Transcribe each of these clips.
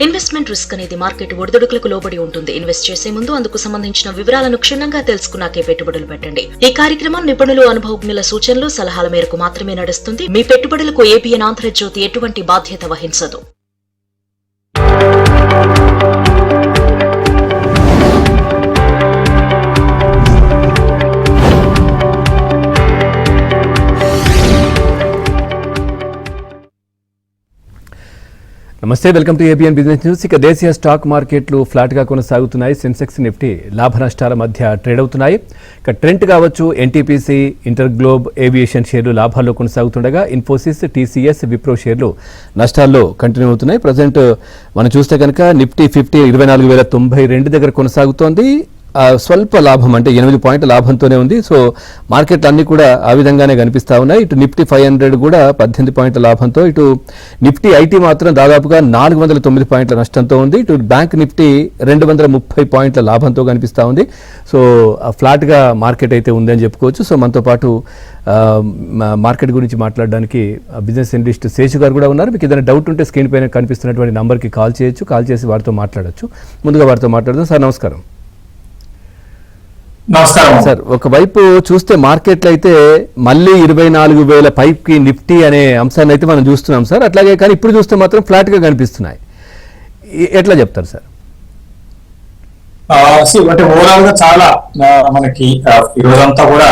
Investment risk అనేది market ఒడిదుడుకులకు లోబడి ఉంటుంది. ఇన్వెస్ట్ చేసే ముందు అందుకు సంబంధించిన వివరాలను క్షుణ్ణంగా తెలుసుకున్నాకే పెట్టుబడులు పెట్టండి. ఈ కార్యక్రమం నిపుణులు, అనుభవజ్ఞుల సూచనలు, సలహాల మేరకు మాత్రమే నడుస్తుంది. మీ పెట్టుబడులకు ఏబిఎన్ ఆంధ్రజ్యోతి ఎటువంటి బాధ్యత వహించదు. నమస్తే, welcome to ABN business news. ఇక దేశీయ స్టాక్ మార్కెట్లు ఫ్లాట్గా కొనసాగుతున్నాయి. సెన్సెక్స్, నిఫ్టీ లాభ నష్టాల మధ్య ట్రేడ్ అవుతున్నాయి. ఇక ట్రెంట్ కావచ్చు, ఎన్టీపీసీ, ఇంటర్గ్లోబ్ ఏవియేషన్ షేర్లు లాభాల్లో కొనసాగుతుండగా ఇన్ఫోసిస్, టీసీఎస్, విప్రో షేర్లు నష్టాల్లో కంటిన్యూ అవుతున్నాయి. ప్రజెంట్ మనం చూస్తే కనుక నిఫ్టీ 24,092 దగ్గర కొనసాగుతోంది. స్వల్ప లాభం, అంటే 8 పాయింట్ల లాభంతోనే ఉంది. సో మార్కెట్లు అన్ని కూడా ఆ విధంగానే కనిపిస్తూ ఉన్నాయి. ఇటు నిఫ్టీ 500 కూడా 18 పాయింట్ల లాభంతో, ఇటు నిఫ్టీ ఐటీ మాత్రం దాదాపుగా 409 పాయింట్ల నష్టంతో ఉంది. ఇటు బ్యాంక్ నిఫ్టీ 230 పాయింట్ల లాభంతో కనిపిస్తూ ఉంది. సో ఫ్లాట్గా మార్కెట్ అయితే ఉందని చెప్పుకోవచ్చు. సో మనతో పాటు మార్కెట్ గురించి మాట్లాడడానికి బిజినెస్ అనలిస్ట్ శేషు గారు కూడా ఉన్నారు. మీకు ఏదైనా డౌట్ ఉంటే స్క్రీన్ పైన కనిపిస్తున్నటువంటి నంబర్కి కాల్ చేయొచ్చు. కాల్ చేసి వారితో మాట్లాడచ్చు. ముందుగా వారితో మాట్లాడదాం. సార్ నమస్కారం. నమస్కారం సార్, ఒకవైపు చూస్తే మార్కెట్లు అయితే మళ్ళీ 24,000 పైకి నిఫ్టీ అనే అంశాన్ని అయితే మనం చూస్తున్నాం సార్. అట్లాగే కానీ ఇప్పుడు చూస్తే మాత్రం ఫ్లాట్ గా కనిపిస్తున్నాయి. ఎట్లా చెప్తారు సార్? అంటే ఓవరాల్ గా చాలా మనకి ఈ రోజంతా కూడా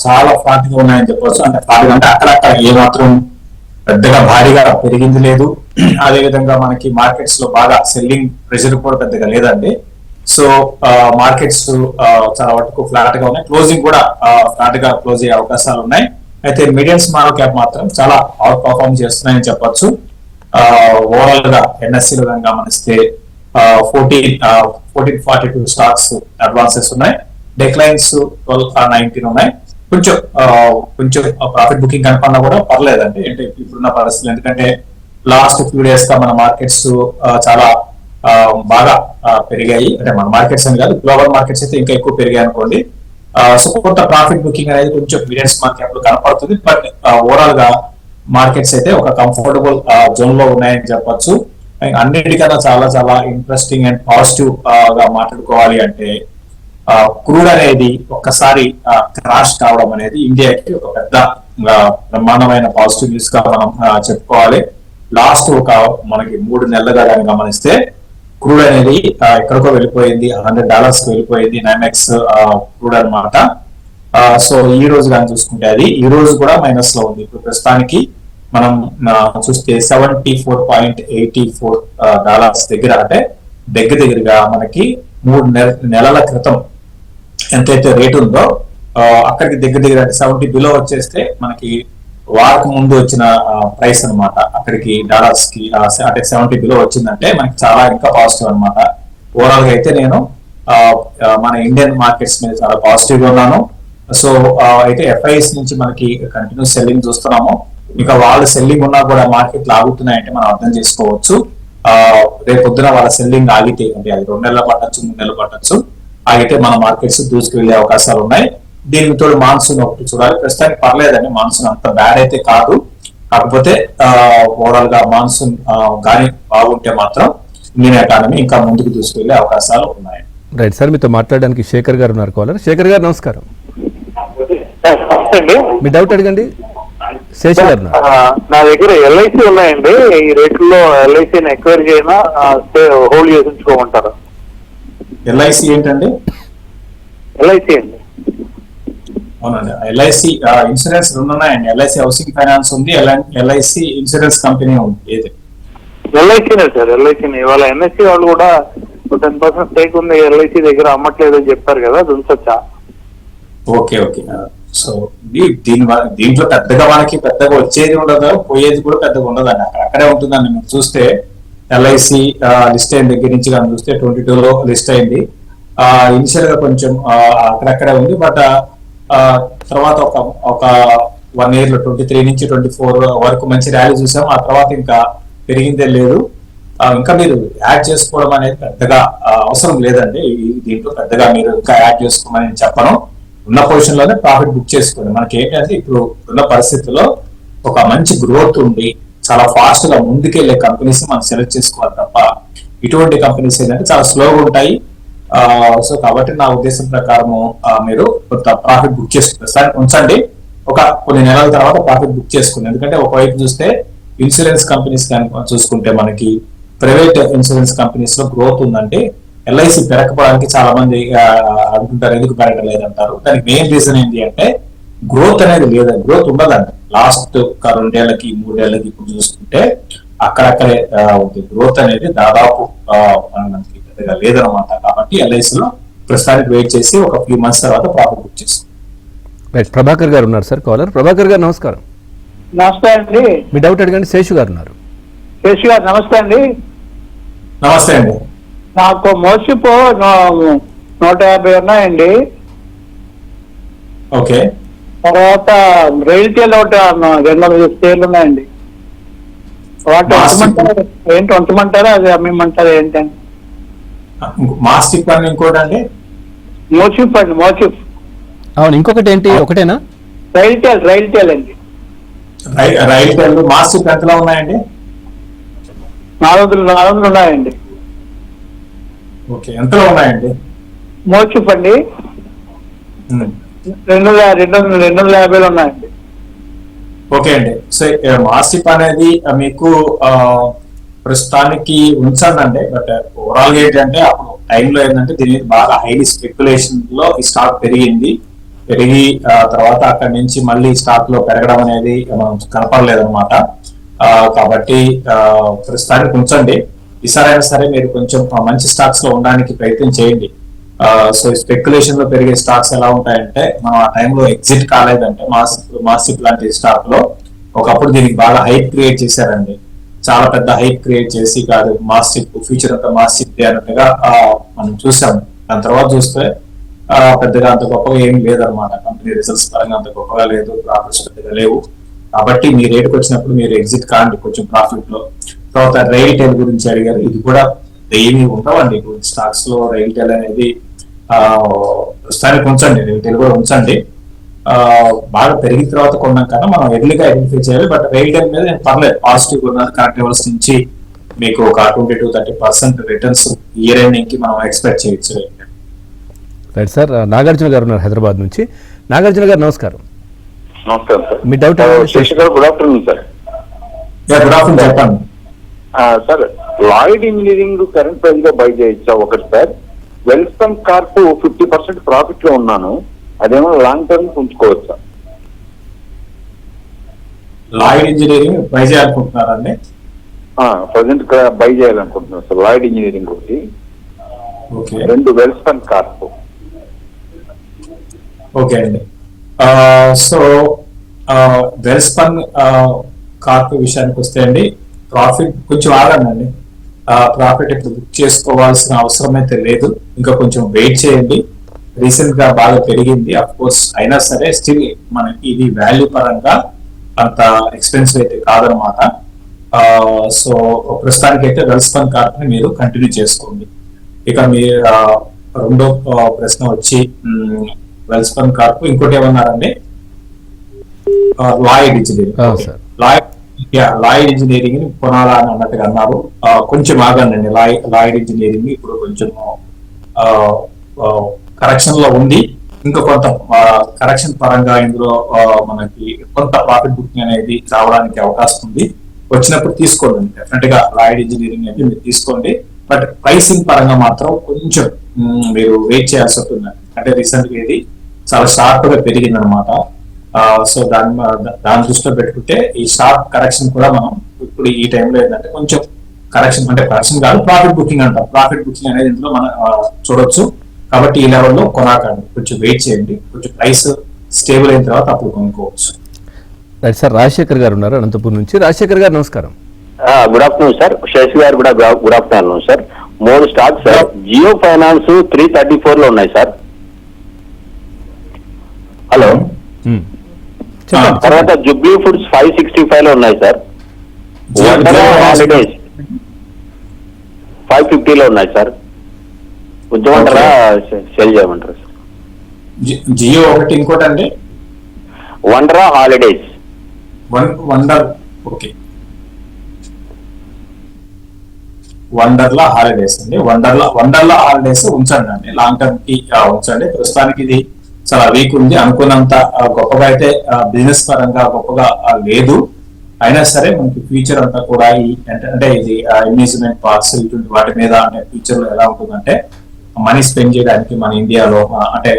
చాలా ఫ్లాట్ గా ఉన్నాయని చెప్పవచ్చు. అంటే ఫ్లాట్ అంటే అక్కడక్కడ ఏమాత్రం పెద్దగా భారీగా పెరిగింది లేదు. అదే విధంగా మనకి మార్కెట్స్ లో బాగా సెల్లింగ్ ప్రెషర్ కూడా పెద్దగా లేదండి. సో మార్కెట్స్ చాలా వరకు ఫ్లాట్ గా ఉన్నాయి. క్లోజింగ్ కూడా ఫ్లాట్ గా క్లోజ్ అయ్యే అవకాశాలు ఉన్నాయి. అయితే మీడియం స్మాల్ క్యాప్ మాత్రం చాలా అవుట్ పర్ఫార్మ్ చేస్తున్నాయని చెప్పొచ్చు. ఓవరాల్ గా ఎన్ఎస్సీ లో గమనిస్తే 1442 స్టాక్స్ అడ్వాన్సెస్ ఉన్నాయి. డిక్లైన్స్ 1219 ఉన్నాయి. కొంచెం ప్రాఫిట్ బుకింగ్ కనపడినా కూడా పర్లేదండి. అంటే ఇప్పుడున్న పరిస్థితులు, ఎందుకంటే లాస్ట్ ఫ్యూ డేస్ గా మన మార్కెట్స్ చాలా బాగా పెరిగాయి. అంటే మన మార్కెట్స్ అని కాదు, గ్లోబల్ మార్కెట్స్ అయితే ఇంకా ఎక్కువ పెరిగాయి అనుకోండి. సో కొంత ప్రాఫిట్ బుకింగ్ అనేది కొంచెం మీడియం స్మాల్ క్యాప్ లో కనపడుతుంది. బట్ ఓవరాల్ గా మార్కెట్స్ అయితే ఒక కంఫర్టబుల్ జోన్ లో ఉన్నాయని చెప్పొచ్చు. అన్నిటికన్నా చాలా చాలా ఇంట్రెస్టింగ్ అండ్ పాజిటివ్ గా మాట్లాడుకోవాలి అంటే క్రూడ్ అనేది ఒక్కసారి క్రాష్ కావడం అనేది ఇండియాకి ఒక పెద్ద బ్రహ్మాండమైన పాజిటివ్ న్యూస్ గా మనం చెప్పుకోవాలి. లాస్ట్ మనకి 3 నెలలుగా కానీ గమనిస్తే క్రూడ్ అనేది ఎక్కడికో వెళ్ళిపోయింది, $100 వెళ్ళిపోయింది NYMEX క్రూడ్ అనమాట. సో ఈ రోజు కానీ చూసుకుంటే అది ఈ రోజు కూడా మైనస్ లో ఉంది. ఇప్పుడు ప్రస్తుతానికి మనం చూస్తే $74.84 దగ్గర, అంటే దగ్గరగా మనకి 3 నెలల క్రితం ఎంతైతే రేట్ ఉందో అక్కడికి దగ్గర 70 బిలో వచ్చేస్తే మనకి వారికి ముందు వచ్చిన ప్రైస్ అనమాట. అక్కడికి డాలర్స్ కి అంటే 70 బిలో వచ్చిందంటే మనకి చాలా ఇంకా పాజిటివ్ అనమాట. ఓవరాల్ గా అయితే నేను మన ఇండియన్ మార్కెట్స్ మీద చాలా పాజిటివ్ గా ఉన్నాను. సో అయితే ఎఫ్ఐఎస్ నుంచి మనకి కంటిన్యూస్ సెల్లింగ్ చూస్తున్నాము. ఇంకా వాళ్ళ సెల్లింగ్ ఉన్నా కూడా మార్కెట్ లాగుతున్నాయంటే మనం అర్థం చేసుకోవచ్చు. రేపు పొద్దున వాళ్ళ సెల్లింగ్ ఆగితే, అంటే అది 2 నెలలు పట్టచ్చు, 3 నెలలు పట్టచ్చు, ఆగితే మన మార్కెట్స్ దూసుకు వెళ్లే అవకాశాలు ఉన్నాయి. దీనికి తోడు మాన్సూన్ ఒకటి చూడాలి. ప్రస్తుతానికి పర్లేదండి, మాన్సూన్ అంత బ్యాడ్ అయితే కాదు. కాకపోతే ఓవరాల్ గా మాన్సూన్ గానీ బాగుంటే మాత్రం ఇండియన్ ఎకానమీ ఇంకా ముందుకు దూసుకెళ్లే అవకాశాలు ఉన్నాయి. రైట్ సార్, మీతో మాట్లాడడానికి శేఖర్ గారు ఉన్నారు కాలర్. శేఖర్ గారు నమస్కారం. మీ డౌట్ అడగండి. శేష్ గారు, నా దగ్గర ఎల్ఐసి ఉన్నాయండి. ఈ రేట్లలో ఎల్ఐసిని ఎక్వైర్ చేయనా హోల్డ్ చేసి ఉంచుకోమంటారా? ఎల్ఐసి ఏంటండి? ఎల్ఐసి అండి. అవునండి, ఎల్ఐసి ఇన్సూరెన్స్ 2 ఉన్నాయండి. ఎల్ఐసి హౌసింగ్ ఫైనాన్స్ ఉంది, ఎల్ఐసి ఇన్సూరెన్స్ కంపెనీ ఉంది. ఏది? ఎల్ఐసినే సార్, ఎల్ఐసిని. ఇవాళ ఎన్ఎస్సి వాళ్ళు కూడా 10% స్టేక్ ఉంది ఎల్ఐసి దగ్గర, అమ్మట్లేదని చెప్పారు కదా, అది ఉంచొచ్చా? ఓకే. సో దీంట్లో పెద్దగా మనకి పెద్దగా వచ్చేది ఉండదు, పోయేది కూడా పెద్దగా ఉండదండి. అక్కడే ఉంటుందండి. మీరు చూస్తే ఎల్ఐసి లిస్ట్ అయిన దగ్గర నుంచి కానీ చూస్తే 22లో లిస్ట్ అయింది. ఇనిషియల్ గా కొంచెం అక్కడక్కడే ఉంది. బట్ తర్వాత ఒక 1 year లో 23 నుంచి 24 వరకు మంచి ర్యాలీ చూసాం. ఆ తర్వాత ఇంకా పెరిగిందే లేదు. ఇంకా మీరు యాడ్ చేసుకోవడం అనేది పెద్దగా అవసరం లేదండి. దీంట్లో పెద్దగా మీరు ఇంకా యాడ్ చేసుకోమని నేను చెప్పను. ఉన్న పొజిషన్ లోనే ప్రాఫిట్ బుక్ చేసుకోండి. మనకి ఏంటంటే ఇప్పుడు ఉన్న పరిస్థితుల్లో ఒక మంచి గ్రోత్ ఉండి చాలా ఫాస్ట్ గా ముందుకెళ్లే కంపెనీస్ మనం సెలెక్ట్ చేసుకోవాలి తప్ప ఇటువంటి కంపెనీస్ ఏంటంటే చాలా స్లోగా ఉంటాయి. సో కాబట్టి నా ఉద్దేశం ప్రకారము మీరు కొంత ప్రాఫిట్ బుక్ చేసుకుంటారు ఉంచండి. ఒక కొన్ని నెలల తర్వాత ప్రాఫిట్ బుక్ చేసుకుంది. ఎందుకంటే ఒకవైపు చూస్తే ఇన్సూరెన్స్ కంపెనీస్ చూసుకుంటే మనకి ప్రైవేట్ ఇన్సూరెన్స్ కంపెనీస్ లో గ్రోత్ ఉందంటే ఎల్ఐసి పెరగకపోవడానికి చాలా మంది అనుకుంటారు, ఎందుకు పెరగలేదంటారు. దానికి మెయిన్ రీజన్ ఏంటి అంటే గ్రోత్ అనేది లేదండి, గ్రోత్ ఉండదండి. లాస్ట్ 2 ఏళ్ళకి 3 ఏళ్ళకి ఇప్పుడు చూసుకుంటే అక్కడక్కడే గ్రోత్ అనేది దాదాపు మనకి పెద్దగా లేదనమాట. కాబట్టి ఎల్ఐసి లో ప్రస్తుతానికి వెయిట్ చేసి ఒక ఫ్యూ మంత్స్ తర్వాత ప్రాఫిట్ బుక్ చేస్తాం. ప్రభాకర్ గారు ఉన్నారు సార్ కాలర్. ప్రభాకర్ గారు నమస్కారం. నమస్తే అండి. మీ డౌట్ అడగండి. శేషు గారు ఉన్నారు. శేషు గారు నమస్తే అండి. నమస్తే అండి. నాకు మోసిపో 150 ఉన్నాయండి. ఓకే. తర్వాత రైల్టేల్ ఒకటి 200 షేర్లు ఉన్నాయండి. వాటి ఉంచమంటారా అది అమ్మమంటారా ఏంటండి? మాస్టిక్ అని ఇంకోటి అండి మోసిప్ అండి. మోసిప్ అవును. ఇంకొకటి ఏంటి? ఒకటేనా? రైల్టేల్ అండి. రైల్టేల్ మాస్టిక్ ఎంతలో ఉన్నాయండి? 400 ఉన్నాయండి. ఓకే. ఎంతలో ఉన్నాయండి? మోసిప్ అండి 250 ఉన్నాయండి. ఓకే అండి. సో మాస్టిప్ అనేది మీకు ప్రస్తుతానికి ఉంచండి. బట్ ఓవరాల్ గా ఏంటంటే అప్పుడు టైంలో ఏంటంటే దీని బాగా హైలీ స్పెక్యులేషన్ లో ఈ స్టాక్ పెరిగి తర్వాత అక్కడి నుంచి మళ్ళీ స్టాక్ లో పెరగడం అనేది మనం కనపడలేదన్నమాట. కాబట్టి ప్రస్తుతానికి ఉంచండి. ఈసారైనా సరే మీరు కొంచెం మంచి స్టాక్స్ లో ఉండడానికి ప్రయత్నం చేయండి. సో స్పెక్యులేషన్ లో పెరిగే స్టాక్స్ ఎలా ఉంటాయంటే మనం ఆ టైంలో ఎగ్జిట్ కాలేదంటే మాస్టిక్ లాంటి స్టాక్ లో ఒకప్పుడు దీనికి బాగా హైప్ క్రియేట్ చేశారండి. చాలా పెద్ద హైప్ క్రియేట్ చేసి కాదు మాస్టిక్ ఫ్యూచర్ అంతా మాస్టిక్ అన్నట్టుగా మనం చూసాం. దాని తర్వాత చూస్తే పెద్దగా అంత గొప్పగా ఏం లేదనమాట. కంపెనీ రిజల్ట్స్ పరంగా అంత గొప్పగా లేదు, ప్రాఫిట్స్ పెద్దగా లేవు. కాబట్టి మీ రేటుకి వచ్చినప్పుడు మీరు ఎగ్జిట్ కాండి కొంచెం ప్రాఫిట్ లో. తర్వాత రైల్ టైల్ గురించి అడిగారు. ఇది కూడా ఏమి ఉండవండి స్టాక్స్ లో. రైల్ టైల్ అనేది ప్రస్తుతానికి ఉంచండి. రైల్ టైల్ కూడా ఉంచండి. బాగా పెరిగిన తర్వాత కొన్నాం కన్నా మనం ఎర్లీగా ఐడెంటిఫై చేయాలి. బట్ రైల్ టైల్ మీద నేను పర్లేదు పాజిటివ్ ఉన్నాను. కరెక్ట్ లెవెల్స్ నుంచి మీకు ఒక 20-30% రిటర్న్స్ ఇయర్ ఎండింగ్ కి మనం ఎక్స్పెక్ట్ చేయొచ్చు. Right sir. నాగార్జున గారు ఉన్నారు హైదరాబాద్ నుంచి. నాగార్జున గారు నమస్కారం. నమస్కారం సార్. మీ డౌట్ శశి గారు good afternoon sir. Good afternoon చెప్పండి sir. Lloyd engineering current price గా బై చేయొచ్చా ఒకటి సార్. వెల్స్పన్ కార్ప్ 50% ప్రాఫిట్ లో ఉన్నాను, అదేమో లాంగ్ టర్మ్ ఉంచుకోవచ్చా? లాయిడ్ ఇంజనీరింగ్ బై చేయాలనుకుంటున్నారండి? ప్రజెంట్ బై చేయాలనుకుంటున్నాను సార్. లాయిడ్ ఇంజనీరింగ్ ఒకటి, 2 వెల్స్పన్ కార్ప్. ఓకే అండి. సో వెల్స్పన్ కార్ప్ విషయానికి వస్తే అండి ప్రాఫిట్ కొంచెం ఆగండి. ప్రాఫిట్ ఇప్పుడు బుక్ చేసుకోవాల్సిన అవసరం అయితే లేదు. ఇంకా కొంచెం వెయిట్ చేయండి. రీసెంట్ గా బాగా పెరిగింది. అఫ్ కోర్స్ అయినా సరే స్టిల్ మనకి ఇది వాల్యూ పరంగా అంత ఎక్స్పెన్సివ్ అయితే కాదనమాట. సో ప్రస్తుతానికి అయితే వెల్స్పన్ కార్ప్ ని మీరు కంటిన్యూ చేసుకోండి. ఇక మీ రెండో ప్రశ్న వచ్చి వెల్స్పన్ కార్ప్ ఇంకోటి ఏమన్నారండి? Lloyd engineering. లాయిడ్ ఇంజనీరింగ్ ని కొనాలా అని అన్నట్టుగా అన్నారు. కొంచెం ఆగండి. లాయిడ్ ఇంజనీరింగ్ ఇప్పుడు కొంచెం కరెక్షన్ లో ఉంది. ఇంకా కొంత కరెక్షన్ పరంగా ఇందులో మనకి కొంత ప్రాఫిట్ బుకింగ్ అనేది రావడానికి అవకాశం ఉంది. వచ్చినప్పుడు తీసుకోండి. డెఫినెట్ గా లాయిడ్ ఇంజనీరింగ్ అయితే మీరు తీసుకోండి. బట్ ప్రైసింగ్ పరంగా మాత్రం కొంచెం మీరు వెయిట్ చేయాల్సి ఉంటుంది. అంటే రీసెంట్ గా ఇది చాలా షార్ప్ గా పెరిగింది అనమాట. సో దాని దృష్టిలో పెట్టుకుంటే ఈ షార్ప్ కరెక్షన్ కూడా మనం ఇప్పుడు ఈ టైంలో ఏంటంటే కొంచెం కరెక్షన్, అంటే కరెక్షన్ కాదు ప్రాఫిట్ బుకింగ్ అంటాం. ప్రాఫిట్ బుకింగ్ అనేది ఇందులో మనం చూడొచ్చు. కాబట్టి ఈ లెవెల్లో కొనాకండి. కొంచెం వెయిట్ చేయండి. కొంచెం ప్రైస్ స్టేబుల్ అయిన తర్వాత అప్పుడు కొనుక్కోవచ్చు. Right sir. రాజశేఖర్ గారు ఉన్నారు అనంతపురం నుంచి. రాజశేఖర్ గారు నమస్కారం. Good afternoon sir. శశి గారు కూడా good afternoon sir. 3 stocks sir. Jio finance 334 లో ఉన్నాయి సార్. హలో. తర్వాత జుబ్లీ ఫుడ్స్ 565 లో ఉన్నాయి సార్. వండరా హాలిడేస్ 550 లో ఉన్నాయి సార్. ఉంచమంటారా సెల్ చేయమంటారా సార్? జియో ఒకటి, ఇంకోటి అండి Wonderla holidays. Wonder. Okay. Wonderla holidays అండి. వండర్లా హాలిడేస్ ఉంచండి అండి, లాంగ్ టర్మ్ కి ఉంచండి. ప్రస్తుతానికి ఇది చాలా వీక్ ఉంది, అనుకున్నంత గొప్పగా అయితే బిజినెస్ పరంగా గొప్పగా లేదు. అయినా సరే మనకి ఫ్యూచర్ అంతా కూడా అంటే ఇది ఇన్వెస్ట్మెంట్ పార్ట్స్ ఇటువంటి వాటి మీద అంటే ఫ్యూచర్ లో ఎలా ఉంటుందంటే మనీ స్పెండ్ చేయడానికి మన ఇండియాలో అంటే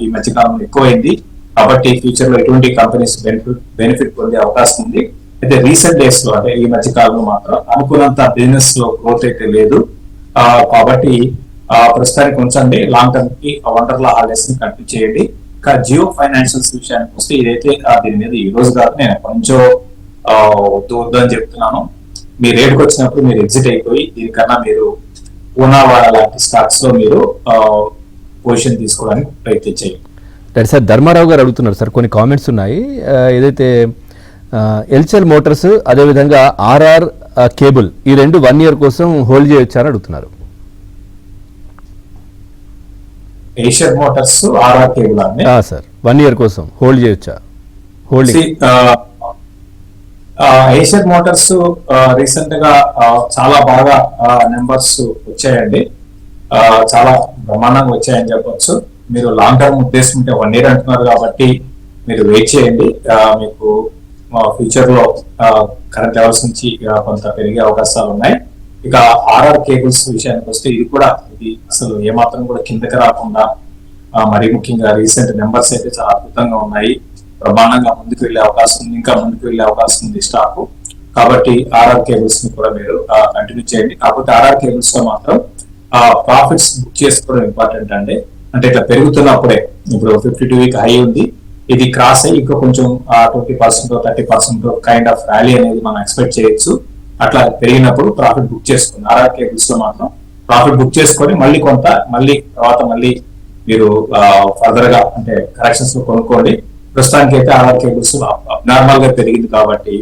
ఈ మధ్యకాలంలో ఎక్కువైంది. కాబట్టి ఫ్యూచర్ లో ఎటువంటి కంపెనీస్ బెనిఫిట్ పొందే అవకాశం ఉంది. అయితే రీసెంట్ డేస్ లో అంటే ఈ మధ్య కాలంలో మాత్రం అనుకున్నంత బిజినెస్ లో గ్రోత్ అయితే లేదు. కాబట్టి ప్రస్తుతానికి ఉంచండి, లాంగ్ టర్మ్ కి వండర్లా హాలిడేస్ ని కంటిన్యూ చేయండి. ఇంకా జియో ఫైనాన్షియల్స్ విషయానికి వస్తే ఇదైతే దీని మీద ఈ రోజు కాదు, నేను కొంచెం వద్దు అని చెప్తున్నాను. మీ రేటుకి వచ్చినప్పుడు మీరు ఎగ్జిట్ అయిపోయి దీనికన్నా మీరు పూనావాడ లాంటి స్టాక్స్ లో మీరు పొజిషన్ తీసుకోవడానికి ప్రయత్నం చేయండి. సార్ ధర్మారావు గారు అడుగుతున్నారు సార్, కొన్ని కామెంట్స్ ఉన్నాయి. ఏదైతే ఎల్చెల్ మోటార్స్ అదేవిధంగా ఆర్ఆర్ కేబుల్ ఈ రెండు 1 year కోసం హోల్డ్ చేయొచ్చారని అడుగుతున్నారు. ఏషియన్ మోటార్స్ ఆర్ఆర్ కేబుల్ అని సార్ 1 year కోసం హోల్డ్ చేయొచ్చా? హోల్డింగ్ ఏషియన్ మోటార్స్ రీసెంట్ గా చాలా బాగా నెంబర్స్ వచ్చాయండి, చాలా బ్రహ్మాండంగా వచ్చాయని చెప్పొచ్చు. మీరు లాంగ్ టర్మ్ ఉద్దేశం ఉంటే 1 year అంటున్నారు కాబట్టి మీరు వెయిట్ చేయండి. మీకు ఫ్యూచర్ లో కరెంట్ లెవెల్స్ నుంచి కొంత పెరిగే అవకాశాలు ఉన్నాయి. ఇక ఆర్ఆర్ కేబుల్స్ విషయానికి వస్తే ఇది అసలు ఏమాత్రం కూడా కిందకి రాకుండా మరీ ముఖ్యంగా రీసెంట్ నెంబర్స్ అయితే చాలా అద్భుతంగా ఉన్నాయి. ప్రమాణంగా ముందుకు వెళ్లే అవకాశం ఉంది, ఇంకా ముందుకు వెళ్లే అవకాశం ఉంది స్టాక్. కాబట్టి ఆర్ఆర్ కేబుల్స్ ని కూడా మీరు కంటిన్యూ చేయండి. కాకపోతే ఆర్ఆర్ కేబుల్స్ లో మాత్రం ప్రాఫిట్స్ బుక్ చేసుకోవడం ఇంపార్టెంట్ అండి. అంటే ఇట్లా పెరుగుతున్నప్పుడే ఇప్పుడు 52 week హై ఉంది, ఇది క్రాస్ అయ్యి ఇంకా కొంచెం 20% 30% కైండ్ ఆఫ్ ర్యాలీ అనేది మనం ఎక్స్పెక్ట్ చేయొచ్చు. అట్లా పెరిగినప్పుడు ప్రాఫిట్ బుక్ చేసుకోండి. ఆర్ఆర్ కేబుల్స్ లో మాత్రం ప్రాఫిట్ బుక్ చేసుకొని మళ్ళీ తర్వాత మీరు ఫర్దర్ గా అంటే కరెక్షన్స్ లో కొనుక్కోండి. ప్రస్తుతానికి అయితే ఆర్ఆర్ కేబుల్స్ అబ్నార్మల్ గా పెరిగింది కాబట్టి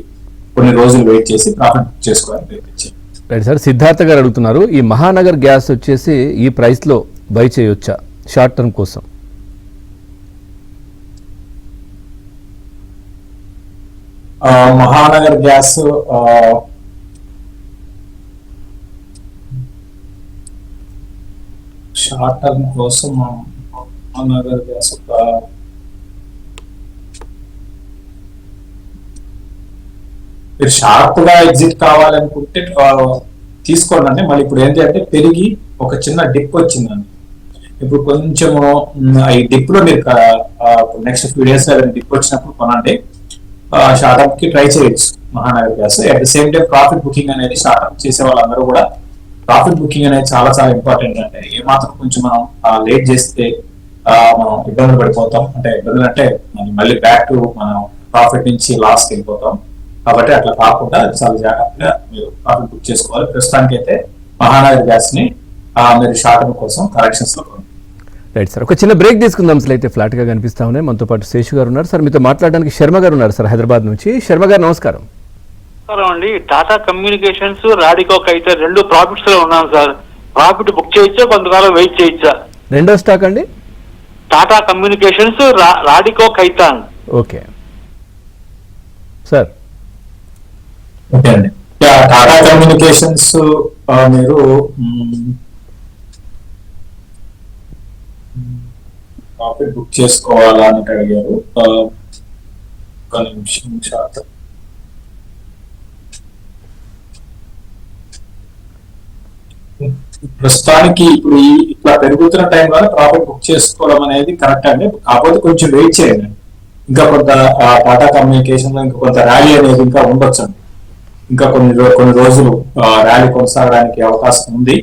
కొన్ని రోజులు వెయిట్ చేసి ప్రాఫిట్ బుక్ చేసుకోవాలని ప్రయత్నించండి. రైట్ సార్, సిద్ధార్థ గారు అడుగుతున్నారు, ఈ మహానగర్ గ్యాస్ వచ్చేసి ఈ ప్రైస్ లో బై చేయొచ్చా షార్ట్ టర్మ్ కోసం? మహానగర్ గ్యాస్ షార్ట్ టర్మ్ కోసం మహానగర్ గ్యాస్ మీరు షార్ప్ గా ఎగ్జిట్ కావాలనుకుంటే తీసుకోండి. మళ్ళీ ఇప్పుడు ఏంటి అంటే పెరిగి ఒక చిన్న డిప్ వచ్చిందండి. ఇప్పుడు కొంచెము ఈ డిప్ లో మీరు నెక్స్ట్ ఫ్యూ డేస్ డిప్ వచ్చినప్పుడు కొనండి. షార్ట్ అప్ కి ట్రై చేయొచ్చు Mahanagar gas. At the same time profit booking అనేది షార్ట్ అప్ చేసే వాళ్ళందరూ కూడా ప్రాఫిట్ బుకింగ్ అనేది చాలా చాలా ఇంపార్టెంట్. అంటే ఏమాత్రం కొంచెం మనం లేట్ చేస్తే మనం ఇబ్బందులు పడిపోతాం. అంటే ఇబ్బందులు అంటే మళ్ళీ బ్యాక్ టు మనం ప్రాఫిట్ నుంచి లాస్ వెళ్ళిపోతాం. కాబట్టి అట్లా కాకుండా చాలా జాగ్రత్తగా మీరు ప్రాఫిట్ బుక్ చేసుకోవాలి. ప్రస్తుతానికి అయితే మహానగర్ గ్యాస్ ని మీరు షార్ట్ టర్మ్ కోసం కరెక్షన్స్ లో కొనండి. రైట్ సార్, ఒక చిన్న బ్రేక్ తీసుకుందాం. అసలు అయితే ఫ్లాట్ గా కనిపిస్తా ఉన్నాయి. మనతో పాటు శేషు గారు ఉన్నారు సార్. మీతో మాట్లాడడానికి శర్మ గారు ఉన్నారు సార్, హైదరాబాద్ నుంచి. శర్మ గారు నమస్కారం. నమస్కారం అండి. టాటా కమ్యూనికేషన్స్, రాడికోక్ అయితే రెండు ప్రాఫిట్స్ లో ఉన్నాను సార్. ప్రాఫిట్ బుక్ చేయొచ్చా, కొంతకాలం వెయిట్ చేయొచ్చా? రెండో స్టాక్ అండి టాటా కమ్యూనికేషన్స్, రాడికోక్ అయితే. Okay sir. ఓకే అండి. టాటా కమ్యూనికేషన్స్ మీరు ప్రాఫిట్ బుక్ చేసుకోవాలా అని అడిగారు. ఒక నిమిషం శాతం. ప్రస్తుతానికి ఇప్పుడు ఇట్లా పెరుగుతున్న టైంలో ప్రాఫిట్ బుక్ చేసుకోవడం అనేది కరెక్ట్ అండి. కాకపోతే కొంచెం వెయిట్ చేయండి. ఇంకా కొంత టాటా కమ్యూనికేషన్ లో ఇంకా కొంత ర్యాలీ అనేది ఇంకా ఉండొచ్చు అండి. ఇంకా కొన్ని రోజులు ర్యాలీ కొనసాగడానికి అవకాశం ఉంది.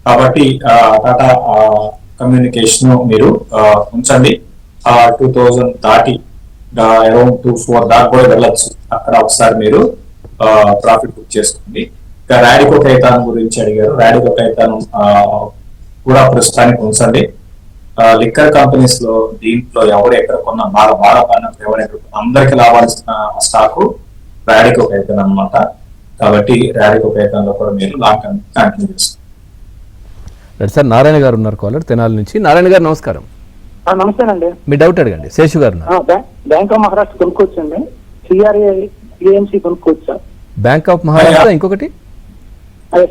కాబట్టి టాటా కమ్యూనికేషన్ మీరు ఉంచండి. 2000 దాటి అరౌండ్ 24 దాకా కూడా వెళ్ళొచ్చు. అక్కడ ఒకసారి మీరు ప్రాఫిట్ బుక్ చేసుకోండి. ఇంకా రాడికో ఖైతాన్ గురించి అడిగారు. రాడికో ఖైతాన్ కూడా ప్రస్తుతానికి ఉంచండి. లిక్కర్ కంపెనీస్ లో దీంట్లో ఎవరు ఎక్కడ కొన్నా బాగా పడినప్పుడు ఎవరెక్కడ అందరికి రావాల్సిన స్టాకు రాడికో ఖైతాన్ అన్నమాట. కాబట్టి రాడికో ఖైతాన్ లో కూడా మీరు లాంగ్ టర్మ్ కంటిన్యూ చేస్తారు. సార్ నారాయణ గారు ఉన్నారు కాలర్ తెనాలి నుంచి. నారాయణ గారు నమస్కారం. నమస్తేనండి. మీ డౌట్ అడగండి. శేషు గారు. బ్యాంక్ ఆఫ్ మహారాష్ట్ర కొనుక్కోవచ్చండి. సిఆర్ఏఎంసీ కొనుక్కోవచ్చు సార్. బ్యాంక్ ఆఫ్ మహారాష్ట్ర, ఇంకొకటి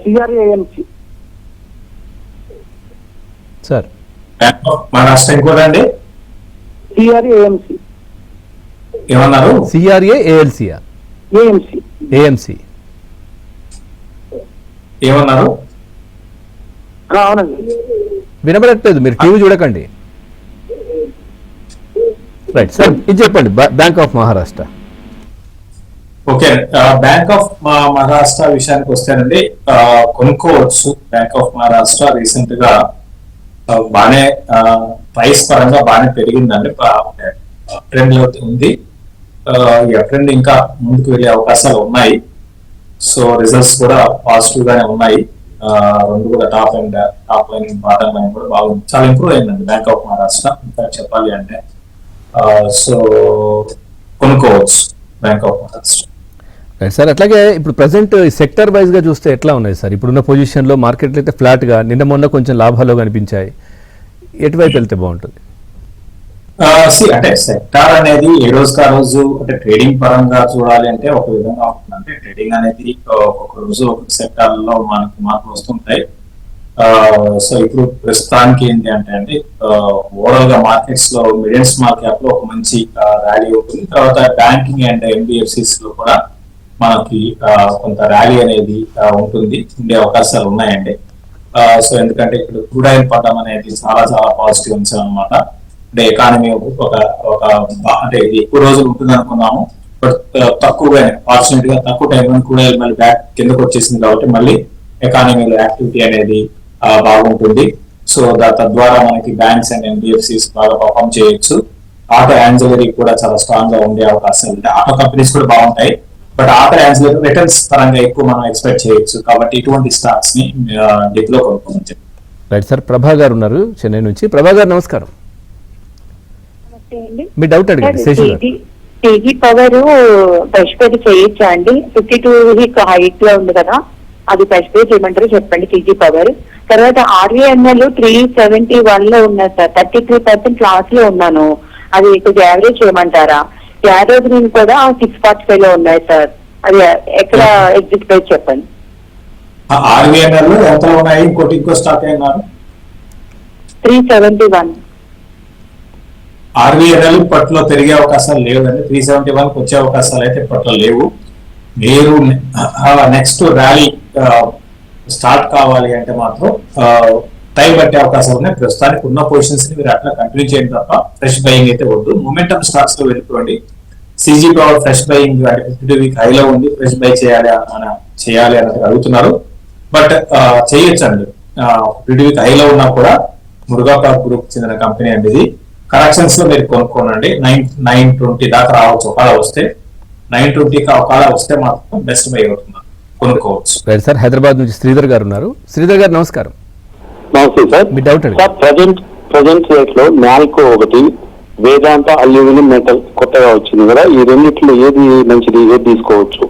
CRAMC sir bank of Maharashtra ఇంకోటండి సిఆర్ఏఎంసి ఏమన్నారు? సిఆర్ఏ ఏఎల్సియా ఏఎంసి ఏఎంసి ఏమన్నారు? అవునండి. వినబడట్లేదు, మీరు టీవీ చూడకండి. రైట్ సార్, ఇది చెప్పండి bank of Maharashtra. Okay, bank of Maharashtra విషయానికి వస్తేనండి కొనుక్కోవచ్చు. బ్యాంక్ ఆఫ్ మహారాష్ట్ర రీసెంట్ గా బాగానే ప్రైస్ పరంగా బాగానే పెరిగిందండి, ట్రెండ్ లో ఉంది. ఈ ట్రెండ్ ఇంకా ముందుకు వెళ్ళే అవకాశాలు ఉన్నాయి. సో రిజల్ట్స్ కూడా పాజిటివ్ గానే ఉన్నాయి. రెండు కూడా టాప్ లైన్ బాటమ్ లైన్ కూడా బాగుంది, చాలా ఇంప్రూవ్ అయిందండి బ్యాంక్ ఆఫ్ మహారాష్ట్ర. ఇంకా చెప్పాలి అంటే సో కొనుక్కోవచ్చు bank of Maharashtra. Right sir, అట్లాగే ఇప్పుడు ప్రజెంట్ సెక్టర్ వైజ్ గా చూస్తే ఎట్లా ఉన్నాయి సార్? ఇప్పుడున్న పొజిషన్ లో మార్కెట్లు అయితే ఫ్లాట్ గా, నిన్న మొన్న కొంచెం లాభాలు కనిపించాయి. ఎటువైపు వెళ్తే బాగుంటుంది? అంటే సెక్టార్ అనేది ఏ రోజుకి ఆ రోజు అంటే ట్రేడింగ్ పరంగా చూడాలి అంటే ఒక విధంగా ఉంటుంది. అంటే ట్రేడింగ్ అనేది ఒక్కొక్క రోజు ఒక్కొక్క సెక్టార్ లో మనకి మార్పులు వస్తుంటాయి. సో ఇప్పుడు ప్రస్తుతానికి ఏంటి అంటే అండి, ఓవరాల్ గా మార్కెట్స్ లో మిడ్ అండ్ స్మాల్ క్యాప్ లో ఒక మంచి ర్యాలీ ఉంటుంది. తర్వాత బ్యాంకింగ్ అండ్ ఎన్బిఎఫ్సిస్ లో కూడా మనకి కొంత ర్యాలీ అనేది ఉంటుంది, ఉండే అవకాశాలు ఉన్నాయండి. సో ఎందుకంటే ఇక్కడ క్రూడ్ ఆయిల్ పడడం అనేది చాలా చాలా పాజిటివ్ అంశం అనమాట. అంటే ఎకానమీ ఒక అంటే ఇది ఎక్కువ రోజులు ఉంటుంది అనుకున్నాము, బట్ తక్కువగానే ఫార్చునేట్ గా తక్కువ టైంలో క్రూడ్ ఆయిల్ మళ్ళీ బ్యాక్ కిందకు వచ్చేసింది కాబట్టి మళ్ళీ ఎకానమీలో యాక్టివిటీ అనేది బాగుంటుంది. సో తద్వారా మనకి బ్యాంక్స్ అండ్ ఎన్బిఎఫ్సిస్ బాగా పర్ఫామ్ చేయొచ్చు. ఆటో యాన్సిలరీ కూడా చాలా స్ట్రాంగ్ గా ఉండే అవకాశాలు ఉంటాయి. ఆటో కంపెనీస్ కూడా బాగుంటాయి, బట్ ఆటో యాన్సిలరీ రిటర్న్స్ పరంగా ఎక్కువ మనం ఎక్స్పెక్ట్ చేయొచ్చు. కాబట్టి ఇటువంటి స్టాక్స్ ని డిప్ లో కొనుక్కోమని చెప్పి. రైట్ సార్, ప్రభా గారు ఉన్నారు చెన్నై నుంచి. ప్రభా గారు నమస్కారం. మీ డౌట్ అడగండి. శేషు గారు. కేజీ పవర్ ఫ్రెష్ పే చేయొచ్చా అండి? 52 హైట్ లో ఉంది కదా, అది ఫ్రెష్ పే చేయమంటారు చెప్పండి. కేజీ పవర్ తర్వాత ఆర్వీఎన్ఎల్ 371 లో ఉన్నాయి సార్, 33% లాస్ లో ఉన్నాను. అది కొంచెం యావరేజ్ చేయమంటారా? యావరేజ్ కూడా 645 లో ఉన్నాయి సార్, అది ఎక్కడ ఎగ్జిట్ ప్రైస్ చెప్పండి. ఆర్వీఎన్ఎల్ ఎంతలో ఉన్నాయి? ఇంకో స్టాక్ అయినారు 371. ఆర్వీఎన్ఎల్ ఇప్పట్లో పెరిగే అవకాశాలు లేదండి. 371 వచ్చే అవకాశాలు అయితే ఇప్పట్లో లేవు. మీరు నెక్స్ట్ ర్యాలీ స్టార్ట్ కావాలి అంటే మాత్రం టైం పట్టే అవకాశాలు ఉన్నాయి. ప్రస్తుతానికి ఉన్న పొజిషన్స్ ని మీరు అట్లా కంటిన్యూ చేయండి తప్ప ఫ్రెష్ బయింగ్ అయితే వద్దు. మొమెంటమ్ స్టాక్స్ లో వెళ్ళిపోండి. సిజీ పవర్ ఫ్రెష్ బయింగ్ అంటే 52 వీక్ హైలో ఉంది, ఫ్రెష్ బై చేయాలి అన్నట్టు అడుగుతున్నారు. బట్ చేయొచ్చండి. 52 వీక్ హైలో ఉన్నా కూడా మురుగాపాల్ గ్రూప్ చెందిన కంపెనీ అండి ఇది. కరెక్షన్స్ లో మీరు కొనుక్కోనండి. 920 దాకా రావచ్చు. ఒకవేళ వస్తే 920 ఒకవేళ వస్తే మాత్రం బెస్ట్ బై అవుతుంది, కొనుక్కోవచ్చు. రైట్ సార్, హైదరాబాద్ నుంచి శ్రీధర్ గారు ఉన్నారు. శ్రీధర్ గారు నమస్కారం. నమస్తే సార్. మీ డౌట్ అడగండి. సార్, ప్రజెంట్ రేట్ లో నాల్కో ఒకటి, వేదాంత అల్యూమినియం మెటల్ కొత్తగా వచ్చింది కదా, ఈ రెండిట్లో ఏది మంచిది, ఏది తీసుకోవచ్చు?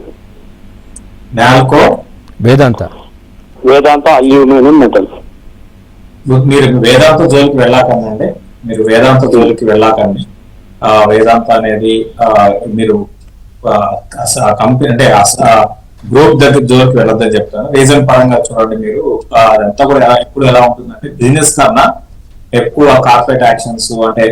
నాల్కో, వేదాంత అల్యూమినియం మెటల్. మీరు వేదాంత జోలికి వెళ్ళాకండి. మీరు వేదాంత జోలికి వెళ్ళాకండి. వేదాంత అనేది మీరు కంపెనీ అంటే గ్రూప్ దగ్గర జోలికి వెళ్ళొద్దని చెప్తాను. రీజన్ పరంగా చూడండి, మీరు అదంతా కూడా ఎప్పుడు ఎలా ఉంటుందంటే బిజినెస్ కన్నా ఎక్కువ కార్పొరేట్ యాక్షన్స్ అంటే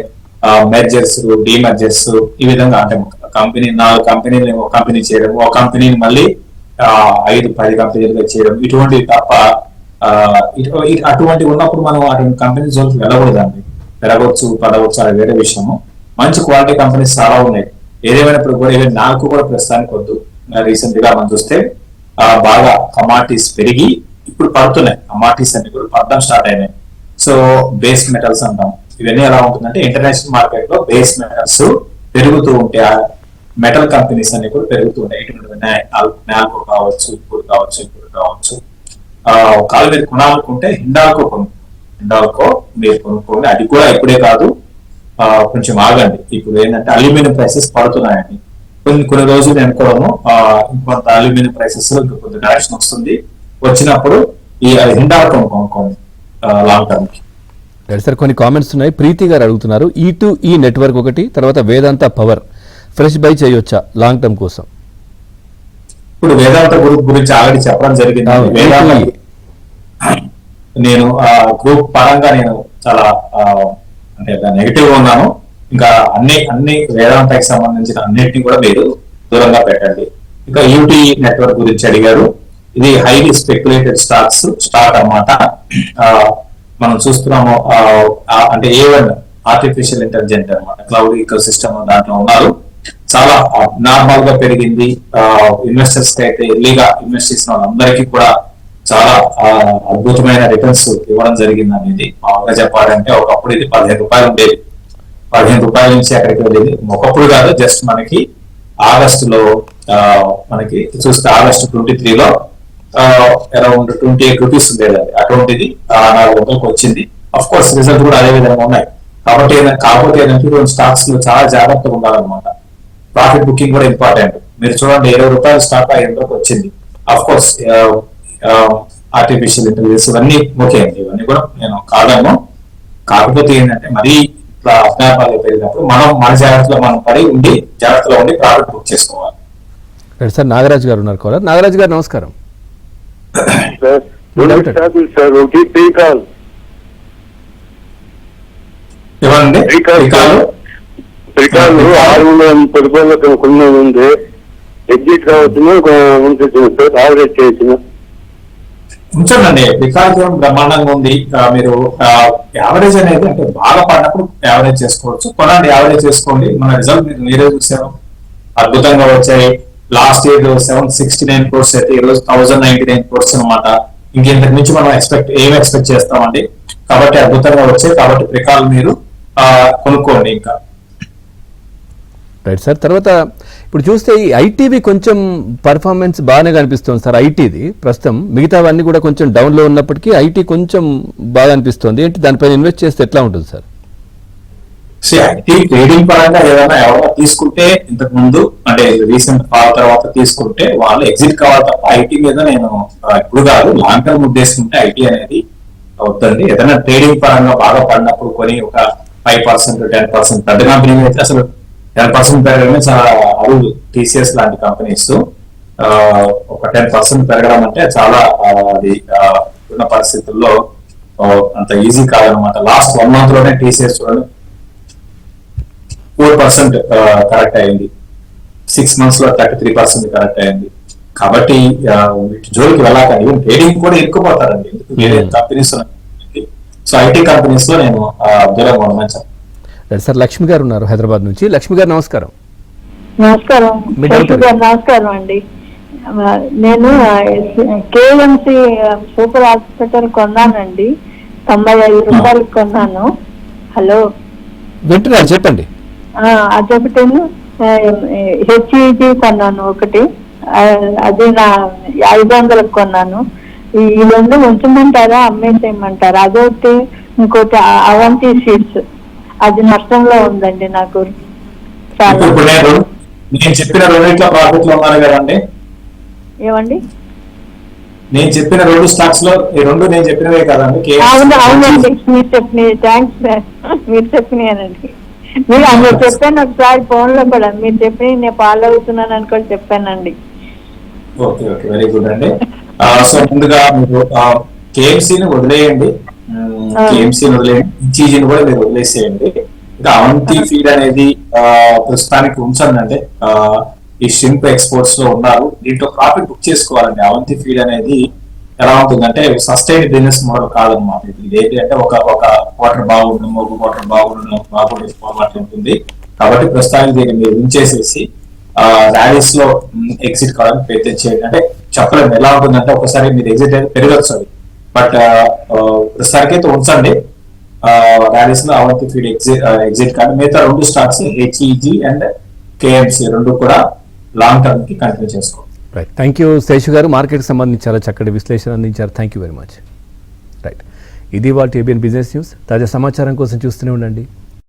మెర్జర్స్, డీమెర్జర్స్, ఈ విధంగా అంటే కంపెనీ 4 కంపెనీలు ఒక కంపెనీ చేయడం, ఒక కంపెనీని మళ్ళీ 5-10 కంపెనీలుగా చేయడం, ఇటువంటి తప్ప అటువంటి ఉన్నప్పుడు మనం అటువంటి కంపెనీ జోలికి వెళ్ళకూడదండి. పెరగవచ్చు, పడవచ్చు, అది వేరే విషయము. మంచి క్వాలిటీ కంపెనీస్ చాలా ఉన్నాయి. ఏదేమైనప్పుడు కూడా 4 కూడా ప్రస్తుతానికి వద్దు. రీసెంట్ గా మనం చూస్తే బాగా కమాడిటీస్ పెరిగి ఇప్పుడు పడుతున్నాయి. కమాడిటీస్ అన్ని కూడా పడడం స్టార్ట్ అయినాయి. సో బేస్ మెటల్స్ అంటాం. ఇవన్నీ ఎలా ఉంటుందంటే ఇంటర్నేషనల్ మార్కెట్ లో బేస్ మెటల్స్ పెరుగుతూ ఉంటే మెటల్ కంపెనీస్ అన్ని కూడా పెరుగుతూ ఉంటాయి. ఇటువంటి నాల్కో కావచ్చు, ఇప్పుడు కావచ్చు. కాలు మీరు కొనాలనుకుంటే హిండాల్కో మీరు కొనుక్కోండి. అది కూడా ఇప్పుడే కాదు, కొంచెం ఆగండి. ఇప్పుడు ఏంటంటే అల్యూమినియం ప్రైసెస్ పడుతున్నాయండి. కొన్ని రోజులు అనుకోవడము ఇంకొంత అల్యూమినియం ప్రైసెస్ లో కొంత డైరెక్షన్ వస్తుంది. వచ్చినప్పుడు ఈ హిండాల్కో కొనుక్కోండి లాంగ్ టర్మ్ కి. సార్, కొన్ని కామెంట్స్ ఉన్నాయి. ప్రీతి గారు అడుగుతున్నారు, E2E నెట్వర్క్ ఒకటి, తర్వాత వేదాంత పవర్ ఫ్రెష్ బై చేయొచ్చా లాంగ్ టర్మ్ కోసం? ఇప్పుడు వేదాంత గ్రూప్ గురించి ఆల్రెడీ చెప్పడం జరిగింది. వేదాంత నేను గ్రూప్ పరంగా నేను చాలా అంటే నెగిటివ్ గా ఉన్నాను. ఇంకా అన్ని వేదాంతకి సంబంధించిన అన్నిటిని కూడా మీరు దూరంగా పెట్టండి. ఇంకా యూటీ నెట్వర్క్ గురించి అడిగారు. ఇది హైలీ స్పెక్యులేటెడ్ స్టాక్ అన్నమాట. మనం చూస్తున్నాము అంటే A1 ఆర్టిఫిషియల్ ఇంటెలిజెంట్ అన్నమాట, క్లౌడ్ ఈకో సిస్టమ్ దాంట్లో ఉన్నారు. చాలా నార్మల్ గా పెరిగింది. ఇన్వెస్టర్స్ కి అయితే ఎర్లీగా ఇన్వెస్ట్ చేసిన వాళ్ళందరికీ కూడా చాలా అద్భుతమైన రిటర్న్స్ ఇవ్వడం జరిగింది అనేది. మామూలుగా చెప్పాలంటే ఒకప్పుడు ఇది 15 రూపాయలు ఉండేది. 15 రూపాయల నుంచి ఎక్కడికి వెళ్ళేది ఒకప్పుడు కాదు, జస్ట్ మనకి ఆగస్టులో మనకి చూస్తే ఆగస్టు 23లో అరౌండ్ 28 రూపీస్ ఉండేది. అటువంటిది 400కి వచ్చింది. అఫ్ కోర్స్ రిజల్ట్ కూడా అదే విధంగా ఉన్నాయి. కాకపోతే ఏంటంటే రెండు స్టాక్స్ లో చాలా జాగ్రత్తగా ఉండాలన్నమాట. ప్రాఫిట్ బుకింగ్ కూడా ఇంపార్టెంట్. మీరు చూడండి 20 రూపాయల స్టాక్ 5 రూపాయలకు వచ్చింది. అఫ్ కోర్స్ ఆర్టిఫిషియల్ ఇంటెలిజెన్స్ ఇవన్నీ ఓకే అండి, ఇవన్నీ కూడా నేను కాదను. కాకపోతే ఏంటంటే మరీ అజ్ఞాపాలు పెరిగినప్పుడు మన జాగ్రత్తలో మనం జాగ్రత్తలో ఉండి ప్రాఫిట్ బుక్ చేసుకోవాలి. సార్ నాగరాజు గారు ఉన్నారు కాలర్. నాగరాజు గారు నమస్కారం. ఇవ్వండి. శ్రీకాలు 630 రూపాయలకు కొన్ని ఉంది. ఎగ్జిట్ కావచ్చు సార్, యావరేజ్ చేసిన ఉంచండి. వికాసం బ్రహ్మాండంగా ఉంది. మీరు యావరేజ్ అనేది అంటే బాగా పడినప్పుడు యావరేజ్ చేసుకోవచ్చు. కొనండి, యావరేజ్ చేసుకోండి. మన రిజల్ట్ మీరు మీరే చూసారు, అద్భుతంగా వచ్చాయి. లాస్ట్ ఇయర్ 769 crores అయితే ఈ రోజు 1099 crores అనమాట. ఇంకెంతకు మించి మనం ఏం ఎక్స్పెక్ట్ చేస్తామండి. కాబట్టి అద్భుతంగా వచ్చాయి. కాబట్టి ప్రికాల్ మీరు కొనుక్కోండి ఇంకా. Right sir. తర్వాత ఇప్పుడు చూస్తే ఈ ఐటీవి కొంచెం పర్ఫార్మెన్స్ బాగానే కనిపిస్తుంది సార్. ఐటీది ప్రస్తుతం మిగతావన్నీ కూడా కొంచెం డౌన్లో ఉన్నప్పటికీ ఐటీ కొంచెం బాగా అనిపిస్తుంది. ఏంటి దానిపైన ఇన్వెస్ట్ చేస్తే ఎట్లా ఉంటుంది సార్? ఐటీ ట్రేడింగ్ పరంగా ఏదైనా ఎవరైనా తీసుకుంటే ఇంతకు ముందు అంటే రీసెంట్ కాల్ తర్వాత తీసుకుంటే వాళ్ళు ఎగ్జిట్ కావాలి తప్ప ఐటీ మీద నేను ఇప్పుడు కాదు లాంగ్ టర్మ్ ఉద్దేశించుకుంటే ఐటీ అనేది అవుతుంది. ఏదైనా ట్రేడింగ్ పరంగా బాగా పడినప్పుడు కొని ఒక 5%, 10% పెద్ద కంపెనీ అయితే అసలు 10% పెరగడమే చాలా అరువు. TCS లాంటి కంపెనీస్ ఒక 10% పెరగడం అంటే చాలా అది ఉన్న పరిస్థితుల్లో అంత ఈజీ కాదనమాట. లాస్ట్ 1 month లోనే TCS చూడండి 4% కరెక్ట్ అయింది. 6 months లో 33% కరెక్ట్ అయింది. కాబట్టి వీటి జోలికి వెళ్ళాక ఈవెన్ ట్రేడింగ్ కూడా ఎక్కుపోతారండి. వేరే కంపెనీస్ సో ఐటీ కంపెనీస్ లో నేను దూరంగా ఉండమని చెప్పాను. సార్ లక్ష్మి గారు ఉన్నారు హైదరాబాద్ నుంచి. లక్ష్మి గారు నమస్కారం. నమస్కారం నమస్కారం అండి. నేను KMC సూపర్ హాస్పిటల్ కొన్నానండి, 95 రూపాయలకు కొన్నాను. హలో వింటున్నారు, చెప్పండి. అదొకటేను. HEG కొన్నాను ఒకటి, అది నా 500లకు కొన్నాను. ఈ 2 ఉంచమంటారా అమ్మేసేయమంటారా? అదొకటి, ఇంకోటి అవంతి సీడ్స్, అది నష్టంలో ఉందండి నాకు. నేను చెప్పిన రెండిట్లో ప్రాఫిట్ లో ఉన్నారు కదండి. ఏమండి? నేను చెప్పిన 2 స్టాక్స్ లో ఈ 2 నేను చెప్పినవే కదండి. అవునండి, మీరు చెప్పినవి. థ్యాంక్స్ సార్, మీరు చెప్పినానండి. మీరు చెప్పాను ఒకసారి ఫోన్ లో కూడా, మీరు చెప్పి నేను ఫాలో అవుతున్నాను అనుకోని చెప్పానండి. ఓకే ఓకే, వెరీ గుడ్ అండి. సో ముందుగా మీరు KMCని వదిలేయండి, KMCని వదిలేయండి, HEGని కూడా మీరు వదిలేసేయండి. ఇంకా అవంతి ఫీడ్ అనేది ప్రస్తుతానికి ఉంచండి. ఈ షింప్ ఎక్స్పోర్ట్స్ లో ఉన్నారు, దీంట్లో ప్రాఫిట్ బుక్ చేసుకోవాలండి. అవంతి ఫీడ్ అనేది ఎలా ఉంటుందంటే సస్టైన్ బిజినెస్ మోడల్ కాదనమాట. ఇది ఏంటి అంటే ఒక క్వార్టర్ బాగుండడం, ఒక క్వార్టర్ బాగుండడం ఉంటుంది. కాబట్టి ప్రస్తుతానికి దీన్ని మీరు ఉంచేసేసి ర్యాలీస్ లో ఎగ్జిట్ కావడానికి ప్రయత్నం చేయండి. అంటే చెప్పలేము ఎలా ఉంటుందంటే ఒకసారి మీరు ఎగ్జిట్ అయితే పెరగచ్చు అది, బట్ ప్రస్తుతానికి అయితే ఉంచండి. ర్యాలీస్ లో అవంతి ఫీడ్ ఎగ్జిట్ కానీ మిగతా 2 స్టాక్స్ HEG అండ్ KMC 2 కూడా లాంగ్ టర్మ్ కి కంటిన్యూ చేసుకోండి. రైట్, థ్యాంక్ యూ శేషు గారు. మార్కెట్కి సంబంధించి చాలా చక్కటి విశ్లేషణ అందించారు. Thank you very much. Right, ఇది వాళ్ళ ABN బిజినెస్ న్యూస్. తాజా సమాచారం కోసం చూస్తూనే ఉండండి